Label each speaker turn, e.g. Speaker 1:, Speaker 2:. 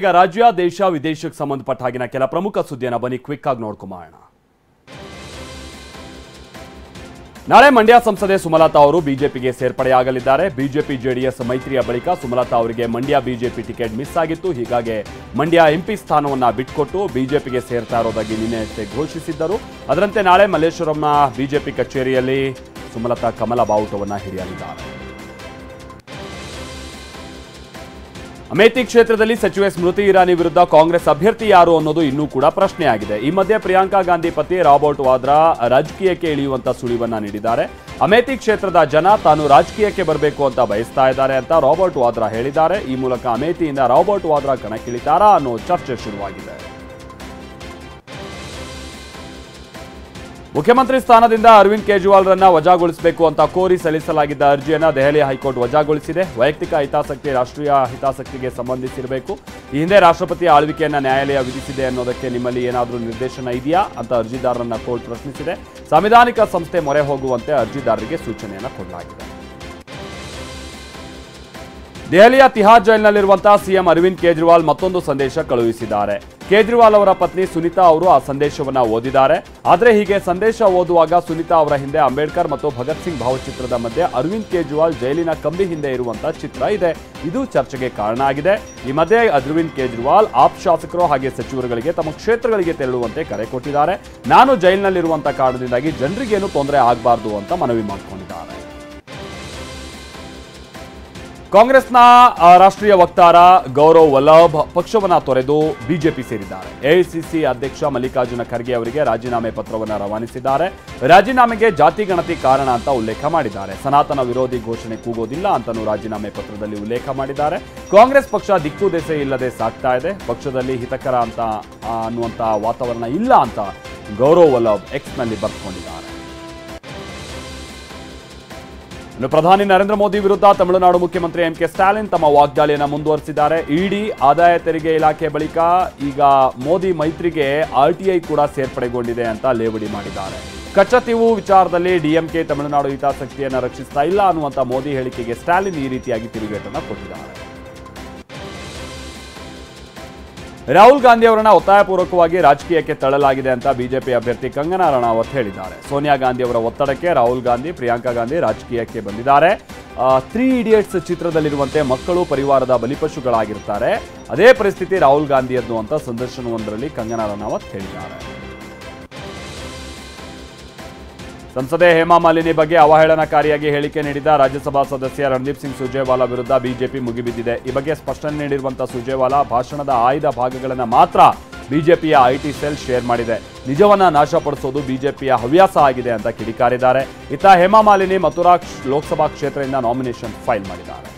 Speaker 1: ಈಗ ರಾಜ್ಯ ದೇಶ ವಿದೇಶಕ್ಕೆ ಸಂಬಂಧಪಟ್ಟ ಹಾಗಿನ ಕೆಲ ಪ್ರಮುಖ ಸುದ್ದಿಯನ್ನು ಬನ್ನಿ ಕ್ವಿಕ್ ಆಗಿ ನೋಡ್ಕೊಂಬೋಣ. ನಾಳೆ ಮಂಡ್ಯ ಸಂಸದೆ ಸುಮಲತಾ ಅವರು ಬಿಜೆಪಿಗೆ ಸೇರ್ಪಡೆಯಾಗಲಿದ್ದಾರೆ. ಬಿಜೆಪಿ ಜೆಡಿಎಸ್ ಮೈತ್ರಿಯ ಬಳಿಕ ಸುಮಲತಾ ಅವರಿಗೆ ಮಂಡ್ಯ ಬಿಜೆಪಿ ಟಿಕೆಟ್ ಮಿಸ್ ಆಗಿತ್ತು. ಹೀಗಾಗಿ ಮಂಡ್ಯ ಎಂಪಿ ಸ್ಥಾನವನ್ನು ಬಿಟ್ಕೊಟ್ಟು ಬಿಜೆಪಿಗೆ ಸೇರ್ತಾ ಇರೋದಾಗಿ ನಿನ್ನೆಯಷ್ಟೇ ಘೋಷಿಸಿದ್ದರು. ಅದರಂತೆ ನಾಳೆ ಮಲ್ಲೇಶ್ವರಂನ ಬಿಜೆಪಿ ಕಚೇರಿಯಲ್ಲಿ ಸುಮಲತಾ ಕಮಲ ಬಾವುಟವನ್ನು ಹಿಡಿಯಲಿದ್ದಾರೆ. ಅಮೇಥಿ ಕ್ಷೇತ್ರದಲ್ಲಿ ಸಚಿವೆ ಸ್ಮೃತಿ ಇರಾನಿ ವಿರುದ್ಧ ಕಾಂಗ್ರೆಸ್ ಅಭ್ಯರ್ಥಿ ಯಾರು ಅನ್ನೋದು ಇನ್ನೂ ಕೂಡ ಪ್ರಶ್ನೆಯಾಗಿದೆ. ಈ ಮಧ್ಯೆ ಪ್ರಿಯಾಂಕಾ ಗಾಂಧಿ ಪತಿ ರಾಬರ್ಟ್ ವಾದ್ರಾ ರಾಜಕೀಯಕ್ಕೆ ಇಳಿಯುವಂತ ಸುಳಿವನ್ನ ನೀಡಿದ್ದಾರೆ. ಅಮೇಥಿ ಕ್ಷೇತ್ರದ ಜನ ತಾನು ರಾಜಕೀಯಕ್ಕೆ ಬರಬೇಕು ಅಂತ ಬಯಸ್ತಾ ಇದ್ದಾರೆ ಅಂತ ರಾಬರ್ಟ್ ವಾದ್ರಾ ಹೇಳಿದ್ದಾರೆ. ಈ ಮೂಲಕ ಅಮೇಥಿಯಿಂದ ರಾಬರ್ಟ್ ವಾದ್ರಾ ಕಣಕ್ಕಿಳಿತಾರಾ ಅನ್ನೋ ಚರ್ಚೆ ಶುರುವಾಗಿದೆ. ಮುಖ್ಯಮಂತ್ರಿ ಸ್ಥಾನದಿಂದ ಅರವಿಂದ್ ಕೇಜ್ರಿವಾಲ್ರನ್ನ ವಜಾಗೊಳಿಸಬೇಕು ಅಂತ ಕೋರಿ ಸಲ್ಲಿಸಲಾಗಿದ್ದ ಅರ್ಜಿಯನ್ನು ದೆಹಲಿ ಹೈಕೋರ್ಟ್ ವಜಾಗೊಳಿಸಿದೆ. ವೈಯಕ್ತಿಕ ಹಿತಾಸಕ್ತಿ ರಾಷ್ಟ್ರೀಯ ಹಿತಾಸಕ್ತಿಗೆ ಸಂಬಂಧಿಸಿರಬೇಕು. ಈ ಹಿಂದೆ ರಾಷ್ಟ್ರಪತಿ ಆಳ್ವಿಕೆಯನ್ನ ನ್ಯಾಯಾಲಯ ವಿಧಿಸಿದೆ ಅನ್ನೋದಕ್ಕೆ ನಿಮ್ಮಲ್ಲಿ ಏನಾದರೂ ನಿರ್ದೇಶನ ಇದೆಯಾ ಅಂತ ಅರ್ಜಿದಾರರನ್ನ ಕೋರ್ಟ್ ಪ್ರಶ್ನಿಸಿದೆ. ಸಂವಿಧಾನಿಕ ಸಂಸ್ಥೆ ಮೊರೆ ಹೋಗುವಂತೆ ಅರ್ಜಿದಾರರಿಗೆ ಸೂಚನೆಯನ್ನು ಕೊಡಲಾಗಿದೆ. ದೆಹಲಿಯ ತಿಹಾರ್ ಜೈಲಿನಲ್ಲಿರುವಂತಹ ಸಿಎಂ ಅರವಿಂದ್ ಕೇಜ್ರಿವಾಲ್ ಮತ್ತೊಂದು ಸಂದೇಶ ಕಳುಹಿಸಿದ್ದಾರೆ. ಕೇಜ್ರಿವಾಲ್ ಅವರ ಪತ್ನಿ ಸುನಿತಾ ಅವರು ಆ ಸಂದೇಶವನ್ನ ಓದಿದ್ದಾರೆ. ಆದರೆ ಹೀಗೆ ಸಂದೇಶ ಓದುವಾಗ ಸುನಿತಾ ಅವರ ಹಿಂದೆ ಅಂಬೇಡ್ಕರ್ ಮತ್ತು ಭಗತ್ ಸಿಂಗ್ ಭಾವಚಿತ್ರದ ಮಧ್ಯೆ ಅರವಿಂದ್ ಕೇಜ್ರಿವಾಲ್ ಜೈಲಿನ ಕಂಬಿ ಹಿಂದೆ ಇರುವಂತಹ ಚಿತ್ರ ಇದೆ. ಇದು ಚರ್ಚೆಗೆ ಕಾರಣ ಆಗಿದೆ. ಈ ಮಧ್ಯೆ ಅರವಿಂದ್ ಕೇಜ್ರಿವಾಲ್ ಆಪ್ ಶಾಸಕರು ಹಾಗೆ ಸಚಿವರುಗಳಿಗೆ ತಮ್ಮ ಕ್ಷೇತ್ರಗಳಿಗೆ ತೆರಳುವಂತೆ ಕರೆ ಕೊಟ್ಟಿದ್ದಾರೆ. ನಾನು ಜೈಲಿನಲ್ಲಿರುವಂತಹ ಕಾರಣದಿಂದಾಗಿ ಜನರಿಗೇನು ತೊಂದರೆ ಆಗಬಾರದು ಅಂತ ಮನವಿ ಮಾಡಿಕೊಂಡಿದ್ದಾರೆ. ಕಾಂಗ್ರೆಸ್ನ ರಾಷ್ಟ್ರೀಯ ವಕ್ತಾರ ಗೌರವ್ ವಲ್ಲಭ್ ಪಕ್ಷವನ್ನ ತೊರೆದು ಬಿಜೆಪಿ ಸೇರಿದ್ದಾರೆ. ಎಐಸಿಸಿ ಅಧ್ಯಕ್ಷ ಮಲ್ಲಿಕಾರ್ಜುನ ಖರ್ಗೆ ಅವರಿಗೆ ರಾಜೀನಾಮೆ ಪತ್ರವನ್ನು ರವಾನಿಸಿದ್ದಾರೆ. ರಾಜೀನಾಮೆಗೆ ಜಾತಿ ಗಣತಿ ಕಾರಣ ಅಂತ ಉಲ್ಲೇಖ ಮಾಡಿದ್ದಾರೆ. ಸನಾತನ ವಿರೋಧಿ ಘೋಷಣೆ ಕೂಗೋದಿಲ್ಲ ಅಂತನೂ ರಾಜೀನಾಮೆ ಪತ್ರದಲ್ಲಿ ಉಲ್ಲೇಖ ಮಾಡಿದ್ದಾರೆ. ಕಾಂಗ್ರೆಸ್ ಪಕ್ಷ ದಿಕ್ಕು ದೆಸೆ ಇಲ್ಲದೆ ಸಾಗ್ತಾ ಇದೆ. ಪಕ್ಷದಲ್ಲಿ ಹಿತಕರ ಅಂತ ಅನ್ನುವಂಥ ವಾತಾವರಣ ಇಲ್ಲ ಅಂತ ಗೌರವ್ ವಲ್ಲಭ್ ಎಕ್ಸ್ನಲ್ಲಿ ಬರೆದುಕೊಂಡಿದ್ದಾರೆ. ಪ್ರಧಾನಿ ನರೇಂದ್ರ ಮೋದಿ ವಿರುದ್ಧ ತಮಿಳುನಾಡು ಮುಖ್ಯಮಂತ್ರಿ ಎಂಕೆ ಸ್ಟಾಲಿನ್ ತಮ್ಮ ವಾಗ್ದಾಳಿಯನ್ನು ಮುಂದುವರಿಸಿದ್ದಾರೆ. ಇಡಿ ಆದಾಯ ತೆರಿಗೆ ಇಲಾಖೆ ಬಳಿಕ ಈಗ ಮೋದಿ ಮೈತ್ರಿಗೆ ಆರ್ಟಿಐ ಕೂಡ ಸೇರ್ಪಡೆಗೊಂಡಿದೆ ಅಂತ ಲೇವಡಿ ಮಾಡಿದ್ದಾರೆ. ಕಚ್ಚತೀವು ವಿಚಾರದಲ್ಲಿ ಡಿಎಂಕೆ ತಮಿಳುನಾಡು ಹಿತಾಸಕ್ತಿಯನ್ನು ರಕ್ಷಿಸ್ತಾ ಇಲ್ಲ ಅನ್ನುವಂಥ ಮೋದಿ ಹೇಳಿಕೆಗೆ ಸ್ಟಾಲಿನ್ ಈ ರೀತಿಯಾಗಿ ತಿರುಗೇಟನ್ನು ಕೊಟ್ಟಿದ್ದಾರೆ. ರಾಹುಲ್ ಗಾಂಧಿ ಅವರನ್ನ ಒತ್ತಾಯಪೂರ್ವಕವಾಗಿ ರಾಜಕೀಯಕ್ಕೆ ತಳ್ಳಲಾಗಿದೆ ಅಂತ ಬಿಜೆಪಿ ಅಭ್ಯರ್ಥಿ ಕಂಗನಾ ರಣಾವತ್ ಹೇಳಿದ್ದಾರೆ. ಸೋನಿಯಾ ಗಾಂಧಿ ಅವರ ಒತ್ತಡಕ್ಕೆ ರಾಹುಲ್ ಗಾಂಧಿ, ಪ್ರಿಯಾಂಕಾ ಗಾಂಧಿ ರಾಜಕೀಯಕ್ಕೆ ಬಂದಿದ್ದಾರೆ. 3 ಇಡಿಯಟ್ಸ್ ಚಿತ್ರದಲ್ಲಿರುವಂತೆ ಮಕ್ಕಳು ಪರಿವಾರದ ಬಲಿಪಶುಗಳಾಗಿರ್ತಾರೆ. ಅದೇ ಪರಿಸ್ಥಿತಿ ರಾಹುಲ್ ಗಾಂಧಿಯದ್ದು ಅಂತ ಸಂದರ್ಶನವೊಂದರಲ್ಲಿ ಕಂಗನಾ ರಣಾವತ್ ಹೇಳಿದ್ದಾರೆ. ಸಂಸದೆ ಹೇಮಾ ಮಾಲಿನಿ ಬಗ್ಗೆ ಅವಹೇಳನಕಾರಿಯಾಗಿ ಹೇಳಿಕೆ ನೀಡಿದ ರಾಜ್ಯಸಭಾ ಸದಸ್ಯ ರಣದೀಪ್ ಸಿಂಗ್ ಸುರ್ಜೇವಾಲಾ ವಿರುದ್ಧ ಬಿಜೆಪಿ ಮುಗಿಬಿದ್ದಿದೆ. ಈ ಬಗ್ಗೆ ಸ್ಪಷ್ಟನೆ ನೀಡಿರುವಂತಹ ಸುರ್ಜೇವಾಲಾ ಭಾಷಣದ ಆಯ್ದ ಭಾಗಗಳನ್ನು ಮಾತ್ರ ಬಿಜೆಪಿಯ ಐಟಿ ಸೆಲ್ ಶೇರ್ ಮಾಡಿದೆ. ನಿಜವನ್ನ ನಾಶಪಡಿಸೋದು ಬಿಜೆಪಿಯ ಹವ್ಯಾಸ ಆಗಿದೆ ಅಂತ ಕಿಡಿಕಾರಿದ್ದಾರೆ. ಇತ್ತ ಹೇಮಾ ಮಾಲಿನಿ ಮಥುರಾ ಲೋಕಸಭಾ ಕ್ಷೇತ್ರದಿಂದ ನಾಮಿನೇಷನ್ ಫೈಲ್ ಮಾಡಿದ್ದಾರೆ.